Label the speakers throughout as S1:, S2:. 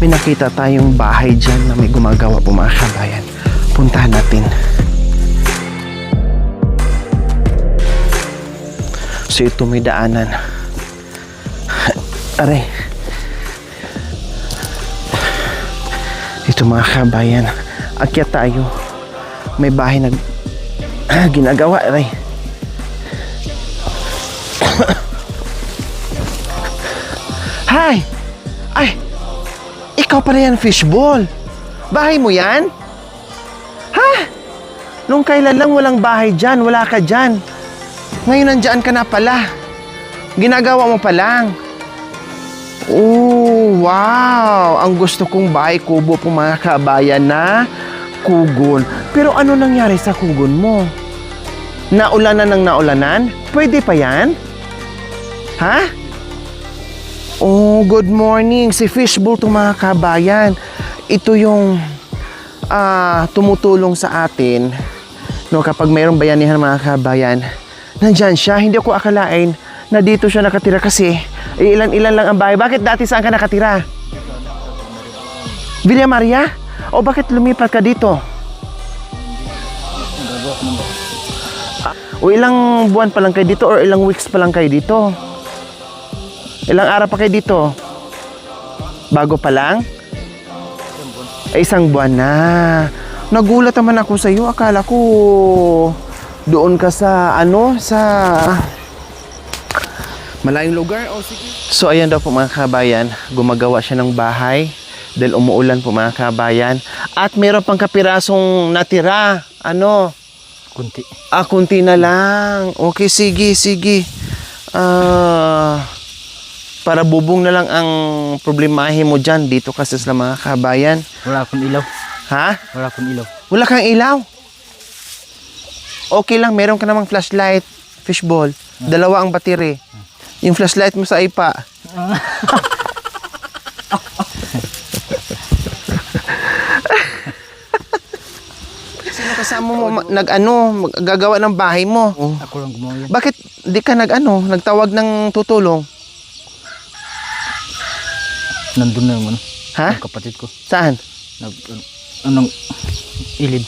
S1: May nakita tayong bahay dyan na may gumagawa po mga kabayan. Puntahan natin. So ito may daanan. Aray. Ito mga kabayan. Akyat tayo. May bahay na ginagawa. Aray. Hi! Ay! Ikaw pala yan, fishball. Bahay mo yan? Ha? Nung kailan lang walang bahay dyan, wala ka dyan. Ngayon nandyan ka na pala. Ginagawa mo pa lang. Oh, wow! Ang gusto kong bahay kubo po mga kabayan na kugon. Pero ano nangyari sa kugon mo? Naulanan ng naulanan? Pwede pa yan? Ha? Oh, good morning. Si Fishball to mga kabayan. Ito yung tumutulong sa atin. No, kapag mayroong bayanihan mga kabayan, nandyan siya. Hindi ako akalain na dito siya nakatira kasi ilan-ilan lang ang bahay. Bakit dati saan ka nakatira? Villa Maria? O bakit lumipat ka dito? O ilang buwan pa lang kayo dito or ilang weeks pa lang kayo dito? Ilang araw pa kayo dito? Bago pa lang? Isang buwan na. Nagulat naman ako sa iyo. Akala ko doon ka sa sa malayong lugar. O sige. So ayan daw po mga kabayan, gumagawa siya ng bahay dahil umuulan po mga kabayan. At meron pang kapirasong natira.
S2: Kunti.
S1: Kunti na lang. Okay, sige. Para bubong na lang ang problemahin mo dyan dito kasi sa mga kabayan.
S2: Wala akong ilaw.
S1: Ha?
S2: Wala akong ilaw.
S1: Wala kang ilaw? Okay lang, meron ka namang flashlight, fishball. Dalawa ang battery. Yung flashlight mo sa ipa. Sino kasama mo gagawa ng bahay mo?
S2: Ako lang gumawa yan.
S1: Bakit di ka nagtawag ng tutulong?
S2: Nandun na yung
S1: Ha?
S2: yung kapatid ko.
S1: Saan?
S2: Anong ilid.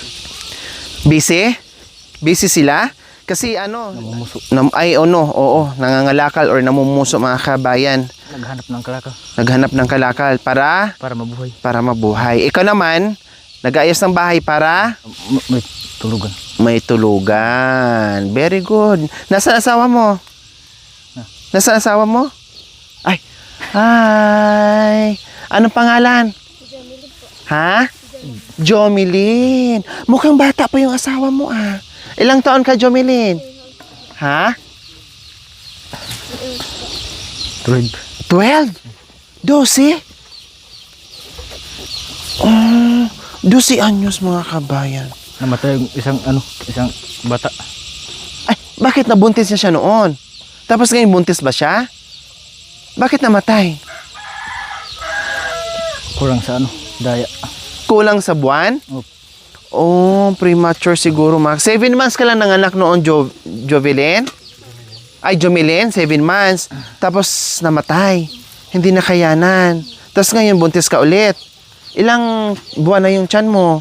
S1: Busy? Busy sila? Kasi
S2: Namumuso.
S1: nangangalakal or namumuso mga kabayan.
S2: Naghanap ng kalakal.
S1: Naghanap ng kalakal para
S2: Para mabuhay.
S1: mabuhay. Ikaw naman, nag-aayos ng bahay para
S2: May tulugan.
S1: may tulugan. Very good. Nasaan asawa mo? Nasaan asawa mo? Ay. Hi. Anong pangalan?
S3: Jomilin po.
S1: Ha? Jomilin. Mukhang bata pa yung asawa mo Ilang taon ka, Jomilin? Ha?
S2: 12.
S1: 12? 12? 12 anyos mga kabayan.
S2: Namatay yung isang bata.
S1: Ay, bakit nabuntis niya siya noon? Tapos ngayon buntis ba siya? Bakit namatay?
S2: Kurang sa daya.
S1: Kulang sa buwan?
S2: Opo.
S1: Oh, premature siguro, Max. 7 months ka lang nanganak noon, Jovelyn? Ay, Jomilin, 7 months. Tapos namatay. Hindi nakayanan. Tapos ngayon buntis ka ulit. Ilang buwan na yung tiyan mo?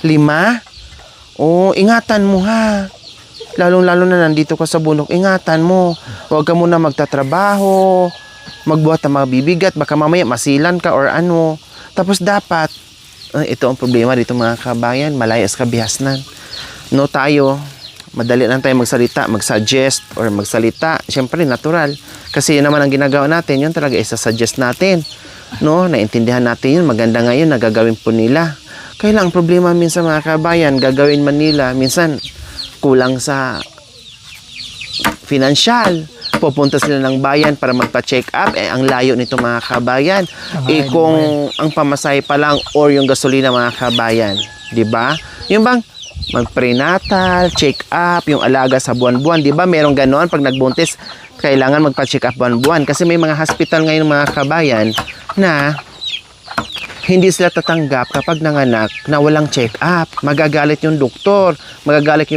S1: 5? Oh, ingatan mo ha. Lalong-lalo na nandito ka sa bundok, ingatan mo. Huwag ka muna magtatrabaho, magbuhat ng mga bibigat, baka mamaya masilan ka or Tapos dapat, ito ang problema dito mga kabayan, malayas ka bihasnan. No, tayo, madali lang tayo magsalita, mag-suggest or magsalita. Siyempre, natural. Kasi yun naman ang ginagawa natin, yun talaga isa-suggest natin. No, naintindihan natin yun, maganda ngayon, nagagawin po nila. Kaya lang, ang problema minsan mga kabayan, gagawin man nila, minsan kulang sa financial. Pupunta sila ng bayan para magpa-check up. Ang layo nito mga kabayan. Kung ang pamasahe pa lang or yung gasolina mga kabayan. Diba? Yung bang mag-prenatal, check up, yung alaga sa buwan-buwan. Diba? Merong ganoon pag nagbuntis, kailangan magpa-check up buwan-buwan. Kasi may mga hospital ngayon mga kabayan na hindi sila tatanggap kapag nanganak na walang check-up. Magagalit yung doktor, magagalit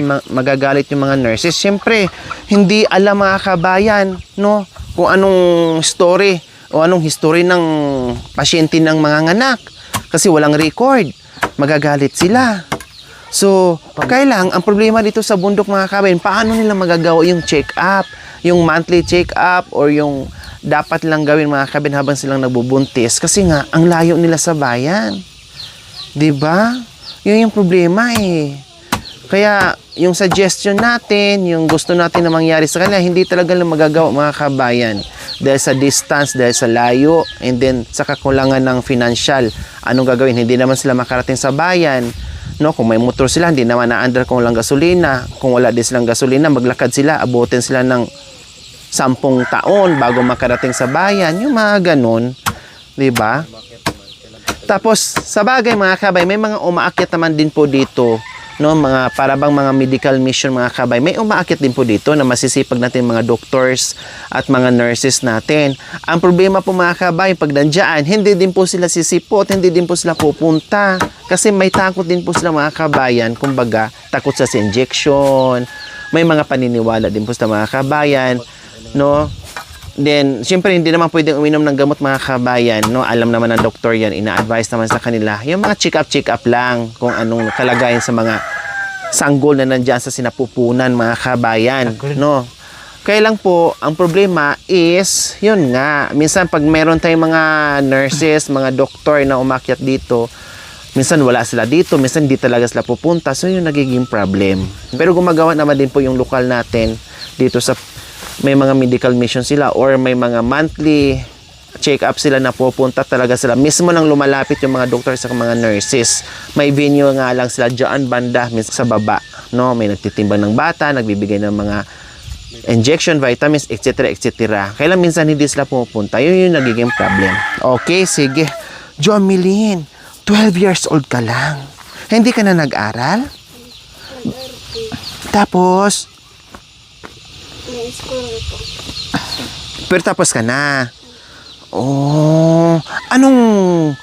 S1: yung mga nurses. Siyempre, hindi alam mga kabayan, no, kung anong story o anong history ng pasyente ng mga nganak. Kasi walang record. Magagalit sila. So, kailang, ang problema dito sa bundok mga kabayan, paano nila magagawa yung check-up, yung monthly check-up, or yung dapat lang gawin mga kabayan habang silang nagbubuntis. Kasi nga, ang layo nila sa bayan. 'Di ba? Yun yung problema eh. Kaya, yung suggestion natin, yung gusto natin na mangyari sa kanila, hindi talaga lang magagawa mga kabayan. Dahil sa distance, dahil sa layo, and then sa kakulangan ng financial. Anong gagawin? Hindi naman sila makarating sa bayan. No, kung may motor sila, hindi naman na-under kung walang gasolina. Kung wala din silang gasolina, maglakad sila, abutin sila ng 10 taon bago makarating sa bayan. Yung mga ganun, 'di ba? Tapos, sa bagay mga kabay, may mga umaakyat naman din po dito, no, mga para bang mga medical mission mga kabay. May umaakyat din po dito na masisipag natin mga doctors at mga nurses natin. Ang problema po mga kabay, pag nandiyan, hindi din po sila sisipot, hindi din po sila pupunta. Kasi may takot din po sila mga kabayan, kumbaga, takot sa injection. May mga paniniwala din po sa mga kabayan, no? Then, siyempre, hindi naman pwedeng uminom ng gamot mga kabayan, no? Alam naman ng doktor yan, ina-advise naman sa kanila. Yung mga check-up lang kung anong kalagayan sa mga sanggol na nandyan sa sinapupunan mga kabayan, no? Kaya lang po, ang problema is, yun nga, minsan pag meron tayong mga nurses, mga doktor na umakyat dito, minsan wala sila dito, minsan hindi talaga sila pupunta, so yun nagiging problem. Pero gumagawa naman din po yung lokal natin dito sa may mga medical mission sila or may mga monthly check-up sila na pupunta talaga sila. Mismo nang lumalapit yung mga doktor sa mga nurses. May venue nga lang sila dyan banda sa baba. No? May nagtitimbang ng bata, nagbibigay ng mga injection, vitamins, etc. etc. Kailan minsan hindi sila pupunta. Yun yung nagiging problem. Okay, sige. Jomeline, 12 years old ka lang. Hindi ka na nag-aral? Tapos, pero tapos ka na. Oh, anong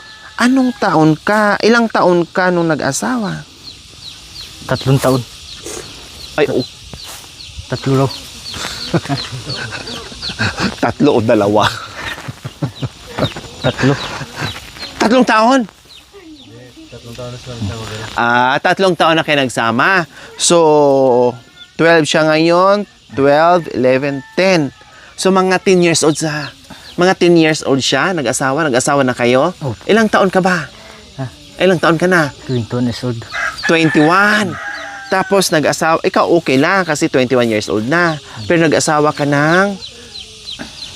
S1: taon ka? Ilang taon ka nung nag-asawa?
S2: 3 taon.
S1: Ay, oh,
S2: 3 raw.
S1: 3 o 2?
S2: 3.
S1: 3 taon? 3 taon na kayo nagsama. So, 12 siya ngayon, 12, 11, 10. So, mga 10 years old sa... Mga 10 years old siya, nag-asawa na kayo.
S2: Oh.
S1: Ilang taon ka ba? Ilang taon ka na?
S2: 21 years old.
S1: 21. Tapos, nag-asawa... Ikaw okay lang kasi 21 years old na. Pero nag-asawa ka ng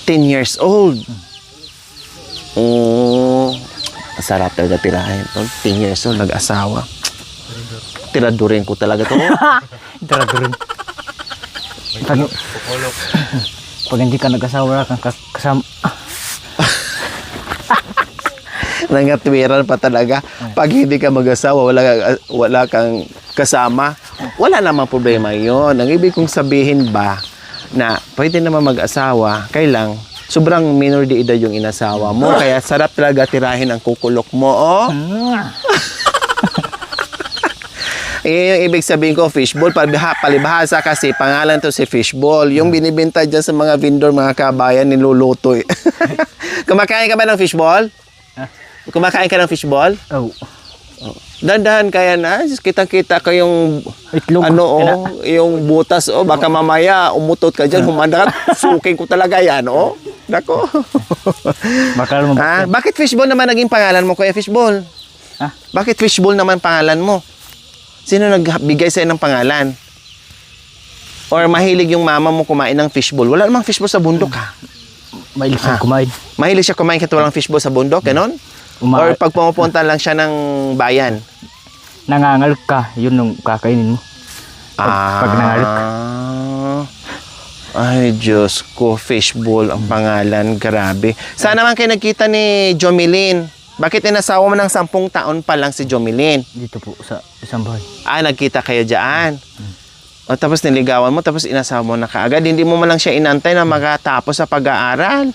S1: 10 years old. Oh, masarap talaga tirahin. 10 years old, nag-asawa. Tiradurin ko talaga to.
S2: Tara-tara. Pag hindi ka nag-asawa kang kasama.
S1: Nangatwiran pa talaga. Pag hindi ka mag-asawa, wala kang kasama, wala namang problema yon. Ang ibig kong sabihin ba, na pwede naman mag-asawa, kailang sobrang minor de edad yung inasawa mo, kaya sarap talaga tirahin ang kukulok mo, oh. Yung ibig sabihin ko, fishball, palibhasa kasi, pangalan to si fishball. Yung binibenta dyan sa mga vendor, mga kabayan, niluluto eh. Kumakain ka ba ng fishball? Kumakain ka ng fishball?
S2: Oh.
S1: Dandahan kaya na, kitang-kita ko yung
S2: Itlog.
S1: yung butas, oh, baka mamaya umutot ka dyan, humanda ka, suking ko talaga yan, oh. Nako.
S2: Baka lumabas.
S1: Bakit fishball naman naging pangalan mo, Kuya Fishball? Bakit fishball naman pangalan mo? Sino nagbigay sa'yo ng pangalan? Or mahilig yung mama mo kumain ng fishball? Wala namang fishball sa bundok, ha?
S2: Mahilig siya kumain.
S1: Mahilig siya kumain kasi walang fishball sa bundok, ganon? Or pag pumupunta lang siya ng bayan?
S2: Nangangalok ka, yun yung kakainin mo. Pag nangalok.
S1: Ay, Diyos ko, fishball ang pangalan, grabe. Saan naman kayo nagkita ni Jomeline? Bakit inasawa mo ng 10 taon pa lang si Jomeline?
S2: Dito po sa isang bahay.
S1: Nagkita kayo dyan. O, tapos niligawan mo, tapos inasawa mo na kaagad. Hindi mo man lang siya inantay na makatapos sa pag-aaral.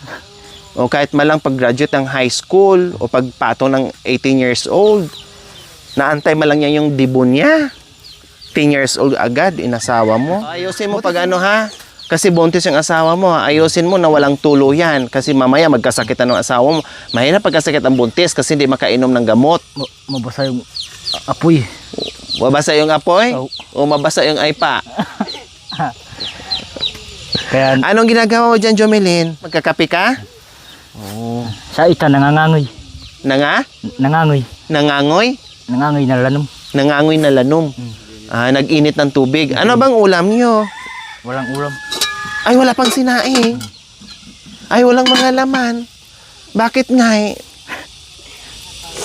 S1: O kahit malang pag-graduate ng high school o pagpatong ng 18 years old. Naantay man lang niya yung debut niya. 10 years old agad, inasawa mo. Ayusin mo pag ano ha. Kasi buntis yung asawa mo, ayusin mo na walang tulo yan. Kasi mamaya magkasakitan ng asawa mo. Mahirap pagkasakit ang buntis kasi hindi makainom ng gamot.
S2: Mabasa yung apoy.
S1: Mabasa yung apoy?
S2: Oo.
S1: O mabasa yung aypa?
S2: Kaya,
S1: Anong ginagawa mo dyan, Jomelyn? Magkakape ka?
S2: sa ita nangangangoy.
S1: Nangangoy
S2: Nangangoy na lanom.
S1: Nangangoy na lanom. Nag-init ng tubig. Ano bang ulam nyo?
S2: Walang ulam.
S1: Ay, wala pang sinaing. Ay, walang mga laman. Bakit nga eh?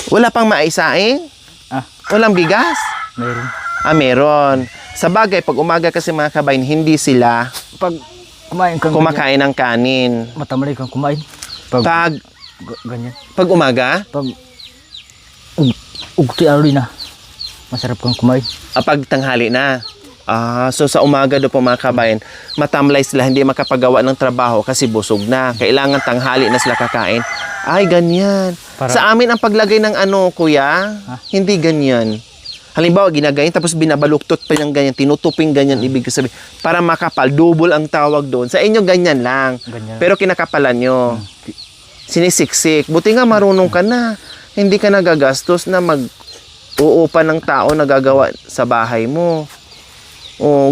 S1: Wala pang maisaing?
S2: Ah,
S1: Walang bigas?
S2: meron.
S1: Meron. Sa bagay, pag umaga kasi mga kabayan, hindi sila
S2: Pag kumain kang
S1: kumakain ng kanin.
S2: ganyan, matamali kang kumain. Pag
S1: Pag,
S2: ganyan.
S1: pag umaga,
S2: Pag ugti aloy na, masarap kang kumain.
S1: pag tanghali na. So sa umaga do po mga kabayan, matamlay sila, hindi makapagawa ng trabaho kasi busog na. Kailangan tanghali na sila kakain. Ay, ganyan.
S2: Para-
S1: Sa amin ang paglagay ng kuya, hindi ganyan. Halimbawa, ginagayin tapos binabaluktot pa yung ganyan, tinutuping ganyan, ibig sabihin, para makapal, double ang tawag doon. Sa inyo, ganyan lang.
S2: Ganyan.
S1: Pero kinakapalan nyo. Sinisiksik. Buti nga marunong ka na. Hindi ka nagagastos na mag-uupa ng tao na gagawa sa bahay mo.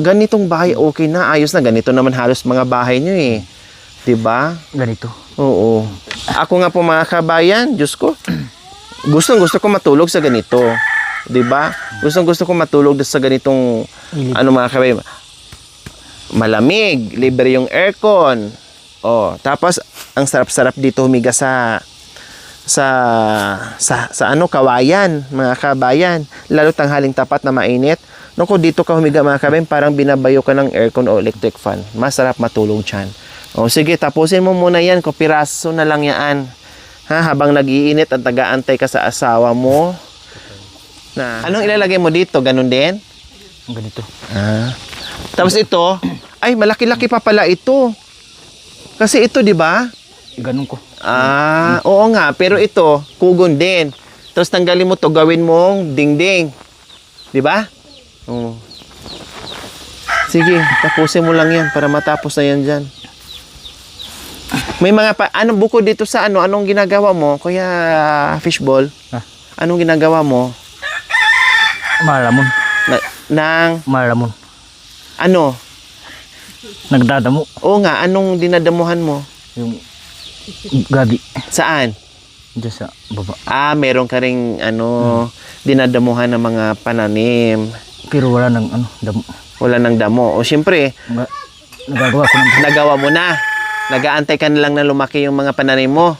S1: Ganitong bahay okay na, ayos na. Ganito naman halos mga bahay nyo eh. 'Di ba?
S2: Ganito.
S1: Oo. Ako nga po mga kabayan, Diyos ko, gusto ko matulog sa ganito. 'Di ba? Gusto ko matulog sa ganitong
S2: Ilip.
S1: mga kabayan. Malamig, libre yung aircon. Tapos ang sarap-sarap dito humiga sa kawayan, mga kabayan. Lalo tanghaling tapat na mainit. Kung dito ka humiga mga kabayan, parang binabayo ka ng aircon o electric fan. Masarap matulog dyan. Sige, tapusin mo muna yan. Kung piraso na lang yan. Habang nag-iinit at nag-aantay ka sa asawa mo. Anong ilalagay mo dito? Ganun din?
S2: Ganito.
S1: Tapos ito, ay malaki-laki pa pala ito. Kasi ito, di ba?
S2: Ganun ko.
S1: Oo nga, pero ito, kugon din. Tapos tanggalin mo to, gawin mong dingding. Di ba? Sige, tapusin mo lang yan para matapos na yan dyan. May mga bukod dito sa anong ginagawa mo? Kuya Fishball, anong ginagawa mo?
S2: Malamon. Malamon.
S1: Ano?
S2: Nagdadamo.
S1: Oo nga, anong dinadamuhan mo?
S2: Yung gabi.
S1: Saan?
S2: Diyan sa baba.
S1: Meron ka ring dinadamuhan ng mga pananim.
S2: Pero wala nang damo.
S1: Wala nang damo. Siyempre,
S2: Nagagawa ko ng
S1: nagawa mo na. Nagaantay ka na lang na lumaki yung mga pananim mo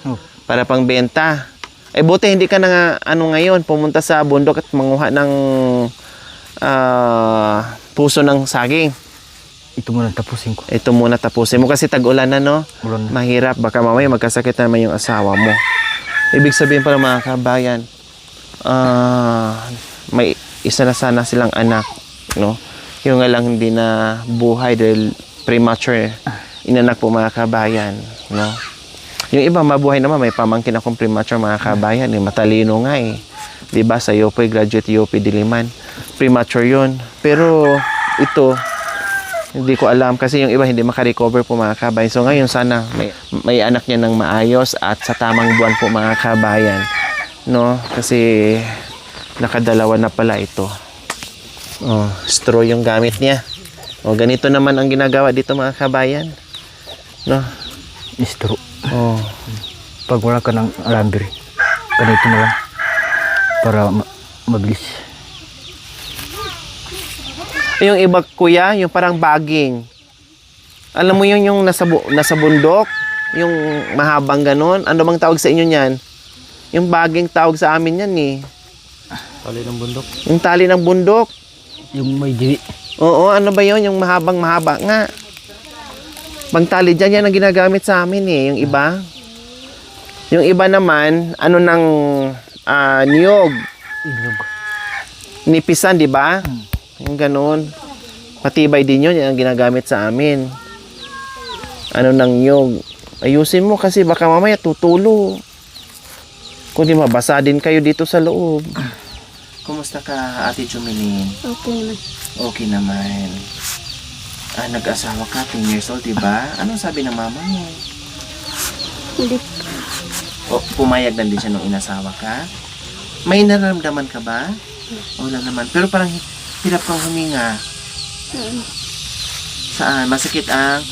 S1: para pang benta. Buti hindi ka na ngayon pumunta sa bundok at manguha ng puso ng saging.
S2: Ito muna tapusin ko.
S1: Ito muna tapusin mo kasi tag-ulan na, no?
S2: Ulan na.
S1: Mahirap. Baka mamaya magkasakit na naman yung asawa mo. Ibig sabihin para mga kabayan, may isa na sana silang anak, no? Yung nga lang hindi na buhay dahil premature inanak po mga kabayan, no? Yung iba mabuhay naman, may pamangkin akong premature mga kabayan, matalino nga eh. 'Di ba sa UP, graduate UP Diliman. Premature 'yun. Pero ito hindi ko alam kasi yung iba hindi makarecover po mga kabayan. So ngayon sana may anak niya ng maayos at sa tamang buwan po mga kabayan, no? Kasi nakadalawa na pala ito. Straw yung gamit niya. Ganito naman ang ginagawa dito mga kabayan. No?
S2: Istro.
S1: Pag
S2: wala ka ng alambre, ganito na lang. Para mabilis.
S1: Yung iba kuya, yung parang baging. Alam mo yun yung nasa bundok? Yung mahabang ganon? Ano bang tawag sa inyo niyan? Yung baging tawag sa amin yan eh.
S2: Tali ng bundok.
S1: Yung tali ng bundok.
S2: Yung may diwi.
S1: Oo, ano ba yun? Yung mahaba nga. Pangtali dyan, yan ang ginagamit sa amin eh. Yung iba. Yung iba naman, niyog.
S2: Inyog.
S1: Nipisan, di ba? Yung ganun. Patibay din yun, yan ang ginagamit sa amin. Ng niyog. Ayusin mo kasi baka mamaya tutulo. Kundi mabasa din kayo dito sa loob. Kumusta ka, Ate Jumelin?
S3: Okay naman.
S1: Okay naman. Nag-asawa ka, 10 years old, diba? Anong sabi ng mama mo?
S3: Hindi.
S1: O, pumayag na din siya nung inasawa ka? May nararamdaman ka ba? Wala naman. Pero parang hirap kang huminga. Saan? Masakit ang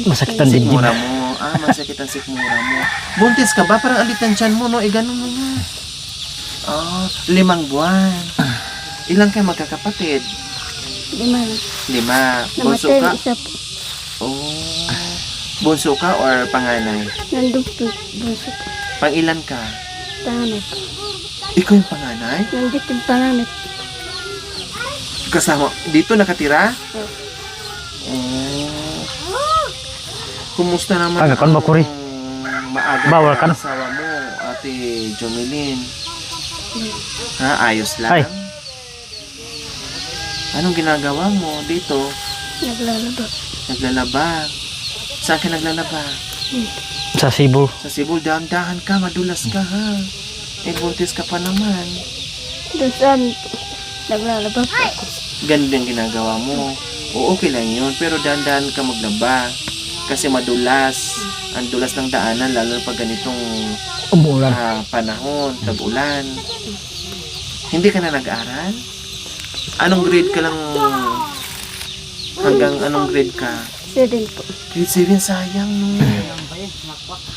S2: Masakit ang dibdib.
S1: sikmura mo. Masakit ang sikmura mo. Buntis ka ba? Parang alit ang tiyan mo, no? Ganun mo nga. 5 buwan. Ilang kayo magkakapatid?
S3: 5.
S1: 5. Bunso
S3: Namatay
S1: ka?
S3: ang isa po.
S1: Oh. Bunso ka or panganay?
S3: Nandun po. Bunso po.
S1: Pang-ilan ka?
S3: Panganay po.
S1: Ikaw yung panganay?
S3: Nandito yung panganay.
S1: Kasama, dito nakatira? Kumusta naman
S2: Kan mo, Kuri?
S1: maaga
S2: Bawal ka
S1: na
S2: na.
S1: asawa mo, Ate Jomelyn? Ha, ayos lang?
S2: Ay.
S1: Anong ginagawa mo dito?
S3: Naglalaba.
S1: Naglalaba. Saan ka naglalaba?
S2: Sa Cebu.
S1: Sa Cebu, dahan-dahan ka, madulas ka ha. Buntis ka pa naman.
S3: Doon saan po. Naglalaba po ako.
S1: Ganun din ginagawa mo. O okay lang yun, pero dahan-dahan ka maglaba. Kasi madulas. Ang dulas ng daanan, lalo pag ganitong
S2: Umuulan.
S1: panahon, tag-ulan. Hindi ka na nag-aral? Anong grade ka lang? Hanggang anong grade ka?
S3: 7 po.
S1: Grade 7, sayang no.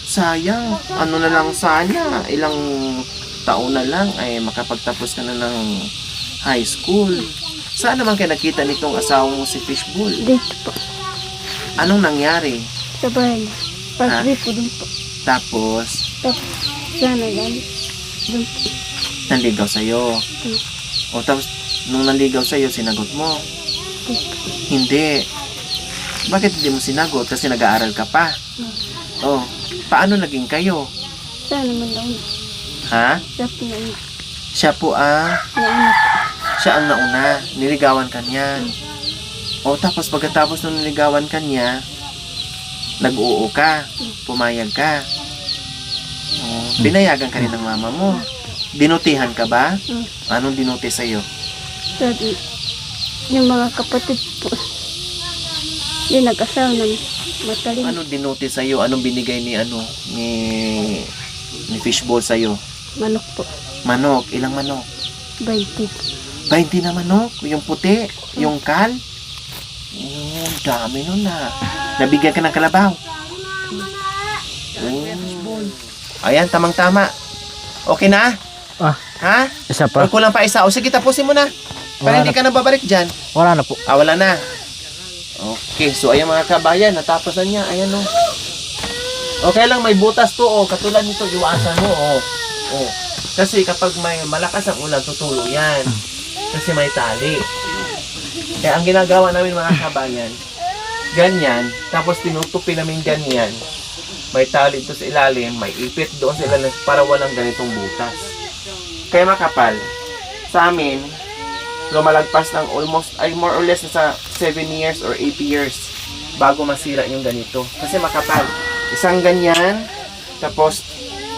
S1: Sayang. Ano na lang sana, ilang taon na lang ay makapagtapos ka na ng high school. Saan naman kayo nakita nitong asawa mo si Fishball?
S3: Dito po.
S1: Anong nangyari?
S3: Sa bahay niya. Pag-uwi po dun po.
S1: Tapos,
S3: Tapos sana yan. Dun po.
S1: nanligaw sa'yo. O tapos, nung nanligaw sa'yo, sinagot mo? Hindi. Bakit hindi mo sinagot? Kasi nag-aaral ka pa. Oh, paano naging kayo?
S3: Sana man daw.
S1: Ha?
S3: Sa po na
S1: Siya po ang,
S3: nauna po.
S1: siya ang nauna. Niligawan ka niya. O tapos pagkatapos nung niligawan ka niya, nag-oo ka. Pumayag ka. Binayagan ka rin ng mama mo. Dinutihan ka ba? Anong dinuti sa'yo?
S3: Sabi, yung mga kapatid po. Hindi nag-asawa ng matalim.
S1: Anong dinuti sa'yo? Anong binigay ni ni Fishball sa'yo?
S3: Manok po.
S1: Manok. Ilang manok?
S3: 20.
S1: 20 na manok. Yung puti. Yung kal. Dami nun na. Nabigyan ka ng kalabaw. Ayan, tamang-tama. Okay na? Ha?
S2: Isa
S1: Or
S2: pa.
S1: kulang pa isa. O sige, tapusin mo na. Para
S2: Wala
S1: hindi ka na babalik dyan.
S2: Wala na po.
S1: Wala na. Okay, so ayan mga kabayan, natapos na niya. Ayan o. Okay lang, may butas to o. Katulad nito, iwasan mo o. Kasi kapag may malakas ang ulan, tutulo yan. Kasi may tali. Kaya ang ginagawa namin mga kabayan, ganyan, tapos tinutupi namin ganyan. May tali dito sa ilalim, may ipit doon sa ilalim para walang ganitong butas. Kaya makapal, sa amin, lumalagpas ng almost, ay more or less sa 7 years or 8 years bago masira yung ganito. Kasi makapal. Isang ganyan, tapos,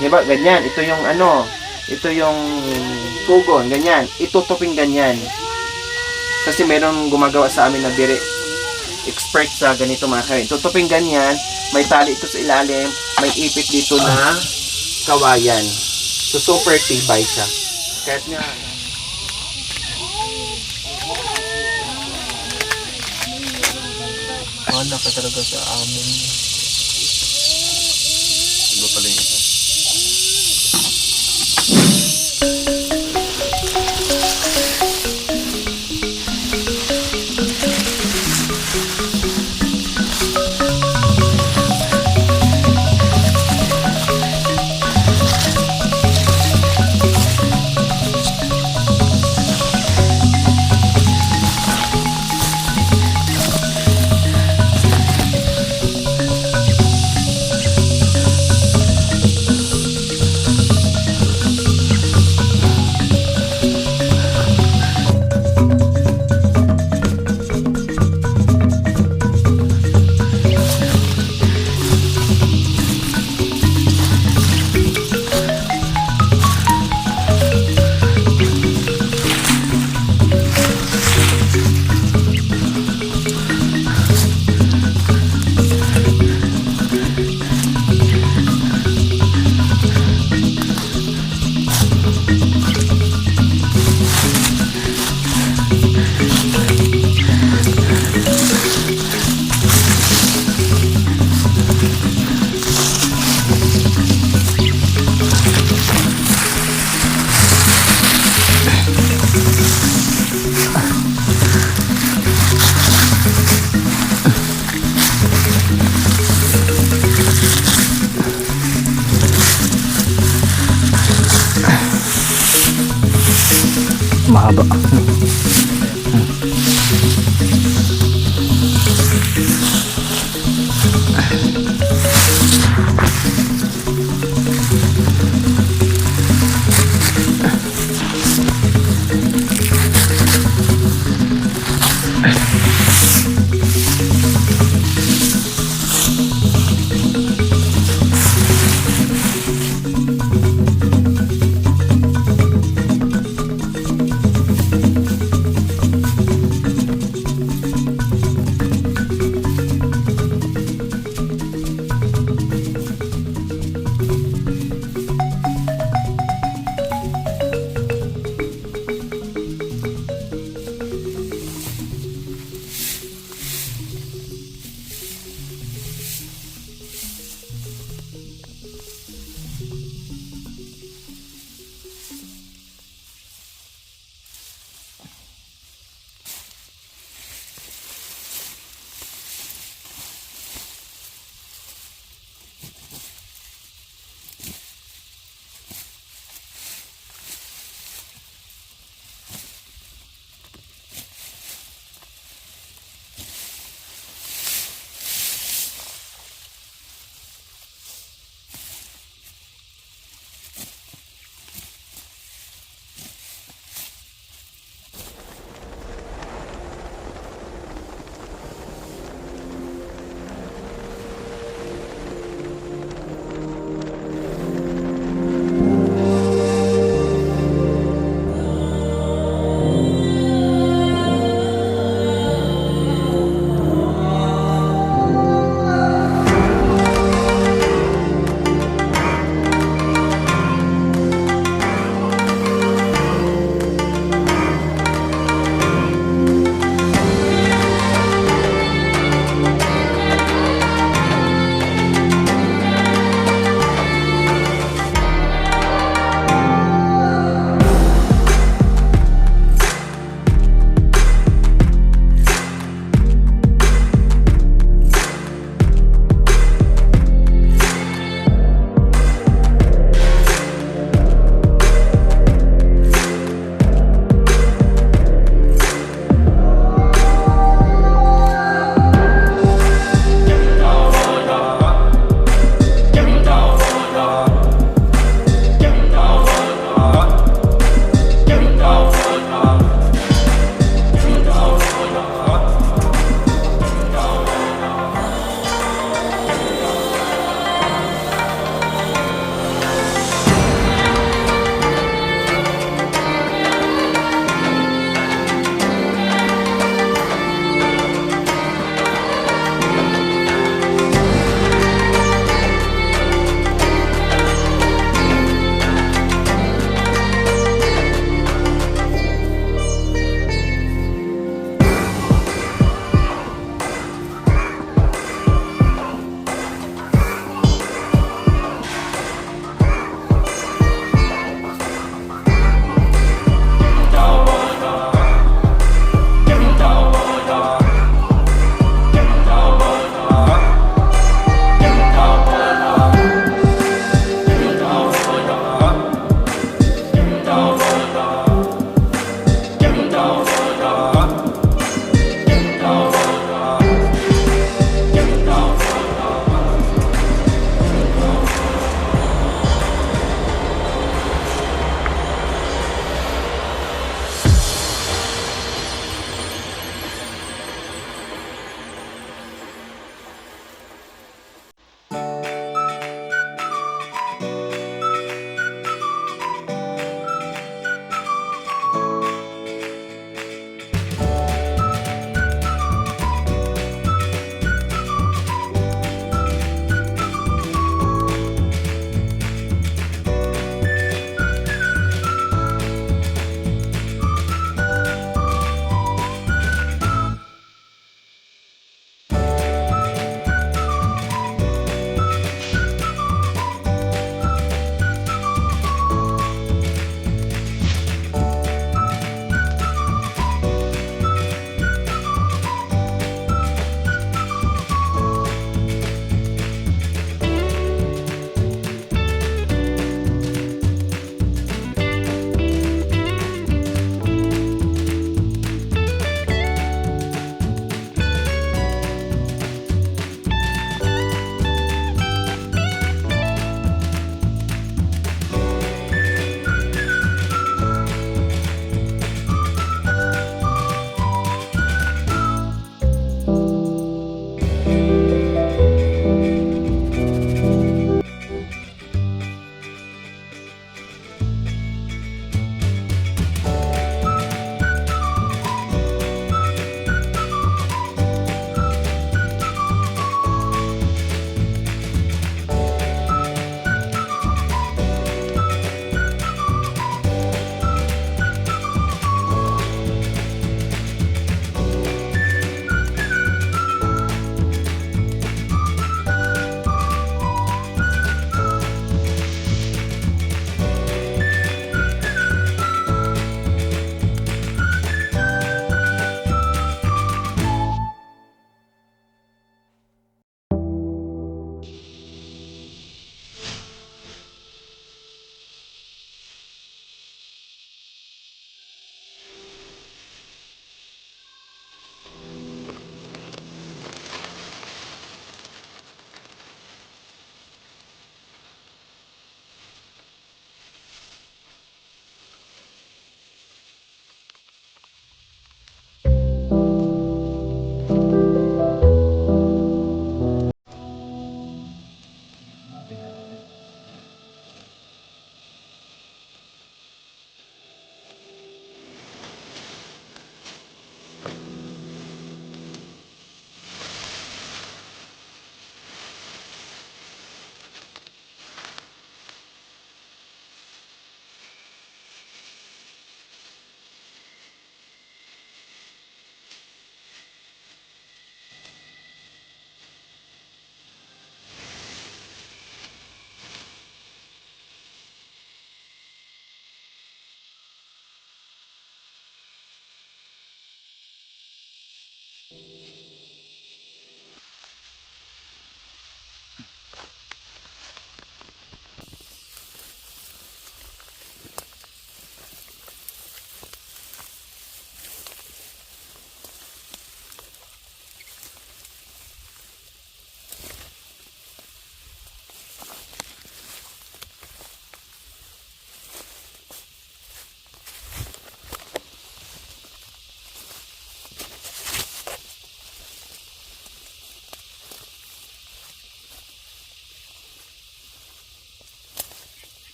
S1: di ba, ganyan, ito yung ito yung pugon, ganyan, itutupin ganyan. Kasi meron gumagawa sa amin na very expert sa ganito mga kain. Tutupin ganyan, may tali ito sa ilalim, may ipit dito na kawayan. So super tibay siya. Kahit nga wala ka talaga sa amon. Iba pala yung isa.
S2: mahaba.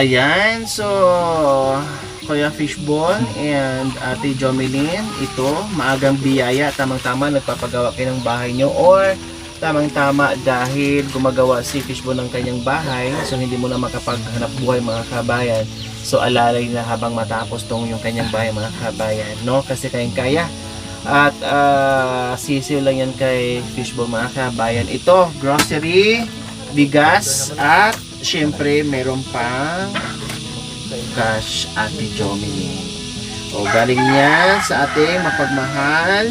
S1: Ayan, so Kuya Fishball and Ate Jomelyn, ito, maagang biyaya, tamang-tama nagpapagawa kayo ng bahay nyo, or tamang-tama dahil gumagawa si Fishball ng kanyang bahay, so hindi mo na makapaghanap buhay mga kabayan. So alalay na habang matapos tong yung kanyang bahay mga kabayan, no? Kasi kayang kaya. At sisiw lang yan kay Fishball mga kabayan. Ito, grocery, bigas, at syempre meron pang cash Ate Jomelyn. O galing yan sa ating mapagmahal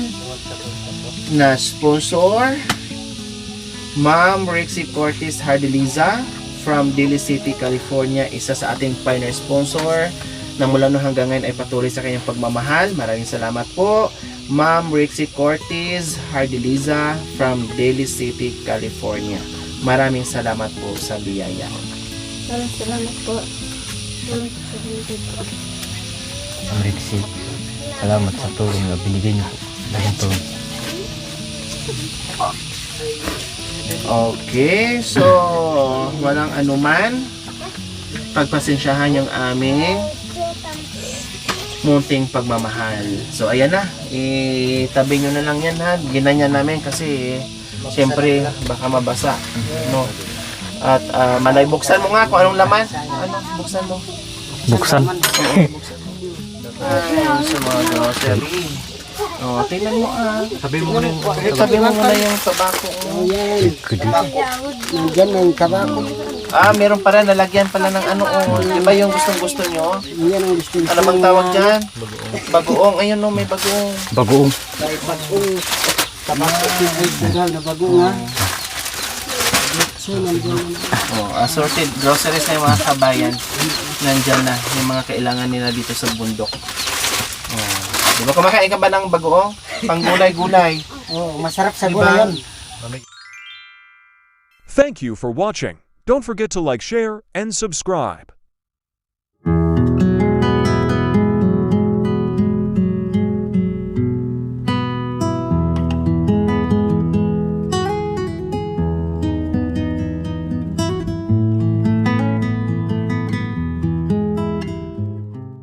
S1: na sponsor, Ma'am Rexy Cortez Hardeliza from Daly City, California. Isa sa ating pioneer sponsor na mula no hanggang ngayon ay patuloy sa kanyang pagmamahal. Maraming salamat po, Ma'am Rexy Cortez Hardeliza from Daly City, California. Maraming salamat po sa biyaya.
S3: Salamat po.
S2: Amrixi, salamat sa tulong na binigay niyo po. Dahil tulong.
S1: Okay, so walang anuman. Pagpasensyahan yung aming munting pagmamahal. So ayan na, itabi nyo na lang yan ha. Ginanyan namin kasi siyempre baka mabasa, no? At Malay, buksan mo nga kung anong laman. Ano, buksan mo.
S2: Buksan.
S1: Oo, buksan mo. Ay, sa mga grocery. Oh, tingnan mo Tabi mo muna yung tabako mo.
S4: Nandiyan ang tabako.
S1: Meron pala, nalagyan pala ng ano, iba yung gustong-gusto nyo.
S4: Yan ang gusto
S1: Ano bang tawag dyan? Bagoong. Ayun no, may bagoong.
S2: Bagoong.
S4: Kahit bagong tabako, sigal na bagong ha. So, nandiyan na.
S1: Assorted groceries na yung mga kabayan. Nandyan na yung mga kailangan nila dito sa bundok. Di ba kumakain ka ba ng bagoong? Pang gulay-gulay.
S4: Masarap sa
S1: Diba?
S4: gulay yan.
S5: Thank you for watching. Don't forget to like, share, and subscribe.